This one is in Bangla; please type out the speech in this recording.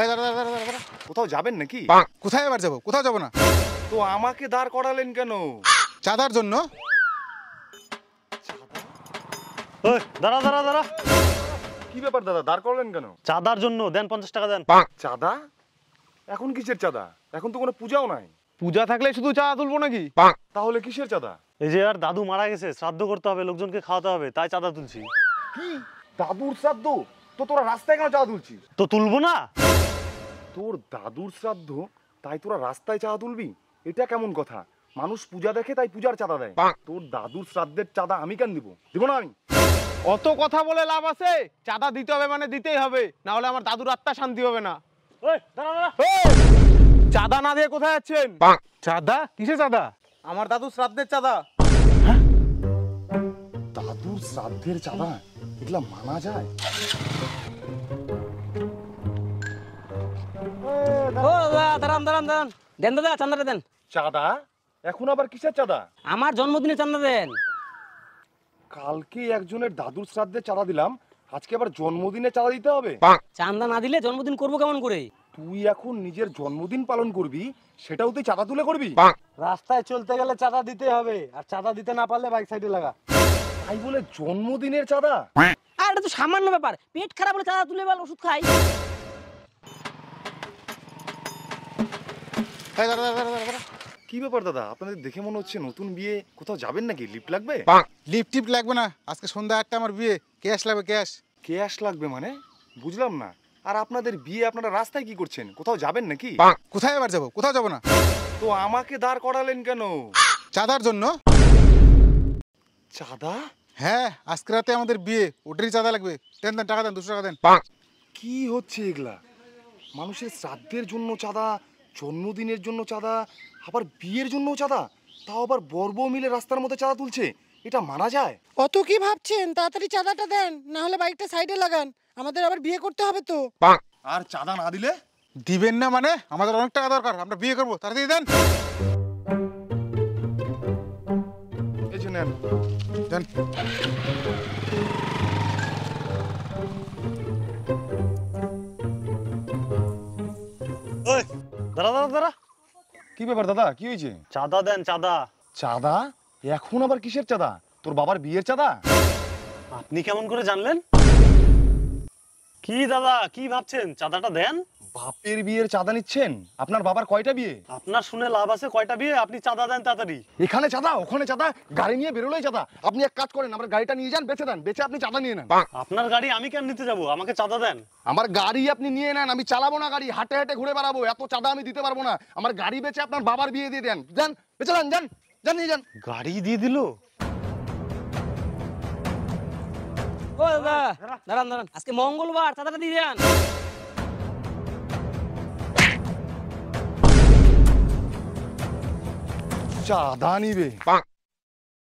এই দাঁড়া দাঁড়া দাঁড়া দাঁড়া, কোথাও যাবেন নাকি? কোথায় এবার যাবো? কোথাও যাবো না। তো আমাকে দাঁড় করালেন কেন? চাঁদার জন্য। ওই দাঁড়া দাঁড়া দাঁড়া, কি ব্যাপার দাদা, দাঁড় করালেন কেন? চাঁদার জন্য দেন, 50 টাকা দেন। চাঁদা? এখন কিসের চাঁদা? এখন তো কোনো পূজাও নাই। পূজা থাকলে শুধু চাঁদা তুলবো নাকি? তাহলে কিসের চাঁদা? এই যে আর দাদু মারা গেছে, শ্রাদ্ধ করতে হবে, লোকজনকে খাওয়াতে হবে, তাই চাঁদা তুলছি। কি দাদুর শ্রাদ্ধ? তো তোরা রাস্তায় কেন চাঁদা তুলছিস? তো তুলবো না? তোর দাদুর শ্রাদ্ধ তাই তোরা রাস্তায় চাঁদা তুলবি? এটা কেমন কথা? মানুষ পূজা দেখে তাই পূজার চাঁদা দেয়। তোর দাদুর শ্রাদ্ধের চাঁদা আমি কেন দিব? দিব না আমি। অত কথা বলে লাভ আছে? চাঁদা দিতে হবে মানে দিতেই হবে, না হলে আমার দাদুর আত্মা শান্তি হবে না। ওই দাঁড়া দাঁড়া, চাঁদা না দিয়ে কোথায় যাচ্ছেন? চাঁদা? কিসে চাঁদা? আমার দাদুর শ্রাদ্ধের চাঁদা। দাদুর শ্রাদ্ধের চাঁদা এগুলা মানা যায়? ও দাদা, দাঁড়ান দাঁড়ান দাঁড়ান, দেন দাদা, চাঁদাটা দেন। চাঁদা? এখন আবার কিসের চাঁদা? আমার জন্মদিনে চাঁদা দেন। কালকে একজনের দাদুর শ্রাদ্ধের চাঁদা দিলাম, আজকে আবার জন্মদিনে চাঁদা দিতে হবে? চাঁদা না দিলে জন্মদিন করবো কেমন করে? তুই এখন নিজের জন্মদিন পালন করবি, সেটাও তুই চাঁদা তুলে করবি? রাস্তায় চলতে গেলে চাঁদা দিতে হবে, আর চাঁদা দিতে না পারলে বাইক সাইডে লাগা। তাই বলে জন্মদিনের চাঁদা? আর এটা তো সামান্য ব্যাপার, পেট খারাপ হলে চাঁদা তুলে ওষুধ খাই। এই দাঁড়া দাঁড়া দাঁড়া দাঁড়া, কি ব্যাপার দাদা, আপনাদের দেখে মনে হচ্ছে নতুন বিয়ে, কোথাও যাবেন নাকি? লিফট লাগবে? লিফট টিপ লাগবে না, আজকে সন্ধ্যা 8টা আমার বিয়ে, ক্যাশ লাগবে ক্যাশ। ক্যাশ লাগবে মানে? বুঝলাম না। আর আপনাদের বিয়ে আপনারা রাস্তায় কি করছেন? কোথাও যাবেন নাকি? কোথায় এবার যাবো? কোথাও যাবো না। তো আমাকে দাঁড় করালেন কেন? চাঁদার জন্য। চাঁদা? হ্যাঁ, আজকে রাতে আমাদের বিয়ে, ওটারই চাঁদা লাগবে। দেন দেন, টাকা দেন, 200 টাকা দেন। কি হচ্ছে এগুলা? মানুষের শ্রাদ্ধের জন্য চাঁদা, জন্মদিনের জন্য চাঁদা, আবার বিয়ের জন্য চাঁদা, তাও আবার বর বউ মিলে রাস্তার মধ্যে চাঁদা তুলছে, এটা মানা যায়? অত কি ভাবছেন? তাড়াতাড়ি চাঁদাটা দেন, না হলে বাইকটা সাইডে লাগান, আমাদের আবার বিয়ে করতে হবে তো। আর চাঁদা না দিলে? দিবেন না মানে? আমাদের অনেক টাকা দরকার, আমরা বিয়ে করবো, তাড়াতাড়ি দেন। এই যে নেন। দেন। ওই দাঁড়া দাঁড়া দাঁড়া, কি ব্যাপার দাদা, কি হয়েছে? চাঁদা দেন, চাঁদা। চাঁদা? এখন আবার কিসের চাঁদা? তোর বাবার বিয়ের চাঁদা? আপনি কেমন করে জানলেন? কি দাদা, কি ভাবছেন? চাঁদাটা দেন। বাপের বিয়ের চাঁদা নিচ্ছেন? আপনার বাবার কয়টা বিয়ে? আপনার শুনে লাভ আছে? কয়টা বিয়ে? আপনি চাঁদা দেন তাড়াতাড়ি। এখানে চাঁদা, ওখানে চাঁদা, গাড়ি নিয়ে বেরোলেই চাঁদা। আপনি এক কাজ করেন, আমার গাড়িটা নিয়ে যান, বেচে দেন, বেচে আপনি চাঁদা নিয়ে নেন। আপনার গাড়ি আমি কেন নিতে যাব? আমাকে চাঁদা দেন। আমার গাড়ি আপনি নিয়ে নেন, আমি চালাবো না গাড়ি, হাটে হাটে ঘুরে বেড়াবো, এত চাঁদা আমি দিতে পারবো না। আমার গাড়ি বেচে আপনার বাবার বিয়ে দিয়ে দেন, যান বেচে দেন, যান যান নিয়ে যান। গাড়ি দিয়ে দিল? ও দাদা, দাঁড়ান দাঁড়ান, আজকে মঙ্গলবার, চাঁদাটা দিয়ে দেন। চাঁদা নিবে?